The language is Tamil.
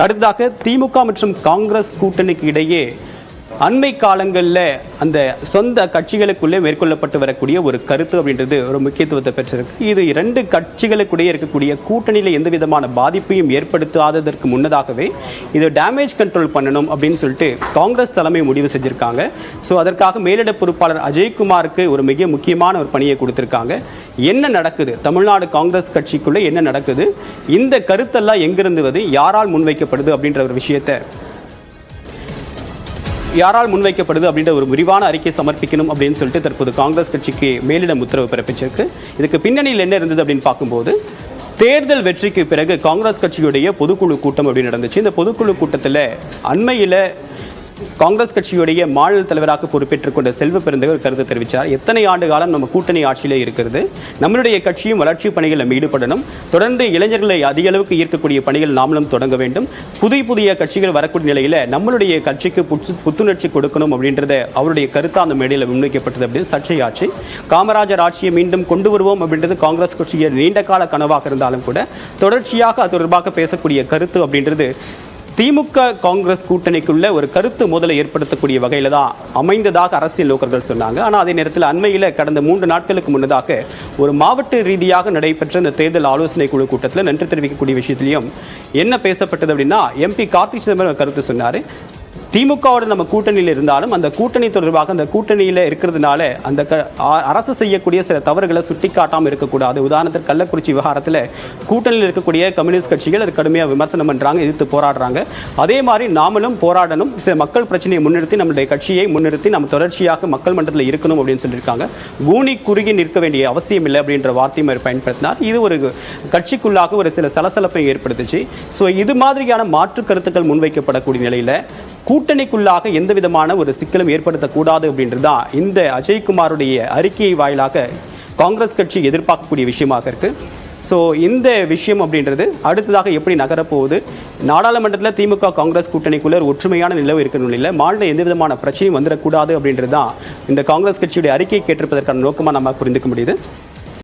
அடுத்ததாக திமுக மற்றும் காங்கிரஸ் கூட்டணிக்கு இடையே அண்மை காலங்களில் அந்த சொந்த கட்சிகளுக்குள்ளே மேற்கொள்ளப்பட்டு வரக்கூடிய ஒரு கருத்து அப்படின்றது ஒரு முக்கியத்துவத்தை பெற்றிருக்கு. இது இரண்டு கட்சிகளுக்குள்ளே இருக்கக்கூடிய கூட்டணியில் எந்த விதமான பாதிப்பையும் ஏற்படுத்தாததற்கு முன்னதாகவே இது டேமேஜ் கண்ட்ரோல் பண்ணணும் அப்படின்னு சொல்லிட்டு காங்கிரஸ் தலைமை முடிவு செஞ்சிருக்காங்க. ஸோ அதற்காக மேலிட பொறுப்பாளர் அஜய்குமாருக்கு ஒரு மிக முக்கியமான ஒரு பணியை கொடுத்திருக்காங்க. என்ன நடக்குது, தமிழ்நாடு காங்கிரஸ் கட்சிக்குள்ளே என்ன நடக்குது, இந்த கருத்தெல்லாம் எங்கிருந்து யாரால் முன்வைக்கப்படுது அப்படின்ற ஒரு விஷயத்தை அப்படின்ற ஒரு விரிவான அறிக்கை சமர்ப்பிக்கணும் அப்படின்னு சொல்லிட்டு தற்போது காங்கிரஸ் கட்சிக்கு மேலிடம் உத்தரவு பிறப்பிச்சிருக்கு. இதுக்கு பின்னணியில் என்ன இருந்தது அப்படின்னு பார்க்கும்போது, தேர்தல் வெற்றிக்கு பிறகு காங்கிரஸ் கட்சியுடைய பொதுக்குழு கூட்டம் அப்படின்னு நடந்துச்சு. இந்த பொதுக்குழு கூட்டத்தில் அண்மையில் காங்கிரஸ் கட்சியுடைய மாநில தலைவராக பொறுப்பேற்றுக் கொண்ட செல்வ பெருந்தகை கருத்து தெரிவித்தார். எத்தனை ஆண்டு காலம் நம்ம கூட்டணி ஆட்சியிலே இருக்கிறது, நம்மளுடைய கட்சியும் வளர்ச்சி பணிகள் நம்ம ஈடுபடணும், தொடர்ந்து இளைஞர்களை அதிக அளவுக்கு ஈர்க்கக்கூடிய பணிகள் நாமளும் தொடங்க வேண்டும், புதிய கட்சிகள் வரக்கூடிய நிலையில் நம்மளுடைய கட்சிக்கு புத்துணர்ச்சி கொடுக்கணும் அப்படின்றத அவருடைய கருத்து அந்த மேடையில் முன்வைக்கப்பட்டது. அப்படின்னு சர்ச்சையாச்சு. காமராஜர் ஆட்சியை மீண்டும் கொண்டு வருவோம் அப்படின்றது காங்கிரஸ் கட்சியின் நீண்ட கால கனவாக இருந்தாலும் கூட தொடர்ச்சியாக அது தொடர்பாக பேசக்கூடிய கருத்து அப்படின்றது திமுக காங்கிரஸ் கூட்டணிக்குள்ள ஒரு கருத்து மோதலை ஏற்படுத்தக்கூடிய வகையில் தான் அமைந்ததாக அரசியல் நோக்கர்கள் சொன்னாங்க. ஆனால் அதே நேரத்தில் அண்மையில் கடந்த 3 நாட்களுக்கு முன்னதாக ஒரு மாவட்ட ரீதியாக நடைபெற்ற இந்த தேர்தல் ஆலோசனை குழு கூட்டத்தில் நன்றி தெரிவிக்கக்கூடிய விஷயத்திலையும் என்ன பேசப்பட்டது அப்படின்னா, எம்பி கார்த்திக் சிதம்பரம் கருத்து சொன்னார். திமுகவோட நம்ம கூட்டணியில் இருந்தாலும் அந்த கூட்டணி தொடர்பாக அந்த கூட்டணியில் இருக்கிறதுனால அந்த அரசு செய்யக்கூடிய சில தவறுகளை சுட்டிக்காட்டாமல் இருக்கக்கூடாது. உதாரணத்துக்கு கள்ளக்குறிச்சி விவகாரத்தில் கூட்டணியில் இருக்கக்கூடிய கம்யூனிஸ்ட் கட்சிகள் அது கடுமையாக விமர்சனம் பண்ணுறாங்க, எதிர்த்து போராடுறாங்க. அதே மாதிரி நாமளும் போராடணும், சில மக்கள் பிரச்சனையை முன்னிறுத்தி நம்மளுடைய கட்சியை முன்னிறுத்தி நம்ம தொடர்ச்சியாக மக்கள் மன்றத்தில் இருக்கணும் அப்படின்னு சொல்லியிருக்காங்க. கூனி குறுகி நிற்க வேண்டிய அவசியம் இல்லை அப்படின்ற வார்த்தையும் அவர் பயன்படுத்தினார். இது ஒரு கட்சிக்குள்ளாக ஒரு சில சலசலப்பை ஏற்படுத்துச்சு. ஸோ இது மாதிரியான மாற்று கருத்துக்கள் முன்வைக்கப்படக்கூடிய நிலையில் கூட்டணிக்குள்ளாக எந்த விதமான ஒரு சிக்கலும் ஏற்படுத்தக்கூடாது அப்படின்றதுதான் இந்த அஜய்குமாருடைய அறிக்கை வாயிலாக காங்கிரஸ் கட்சி எதிர்பார்க்கக்கூடிய விஷயமாக இருக்கு. ஸோ இந்த விஷயம் அப்படின்றது அடுத்ததாக எப்படி நகரப்போகுது, நாடாளுமன்றத்தில் திமுக காங்கிரஸ் கூட்டணிக்குள்ள ஒரு ஒற்றுமையான நிலவு இருக்கிற நிலையில் மாநில எந்த விதமான பிரச்சனையும் வந்துடக்கூடாது அப்படின்றது தான் இந்த காங்கிரஸ் கட்சியுடைய அறிக்கை கேட்டிருப்பதற்கான நோக்கமாக நம்ம புரிந்துக்க முடியுது.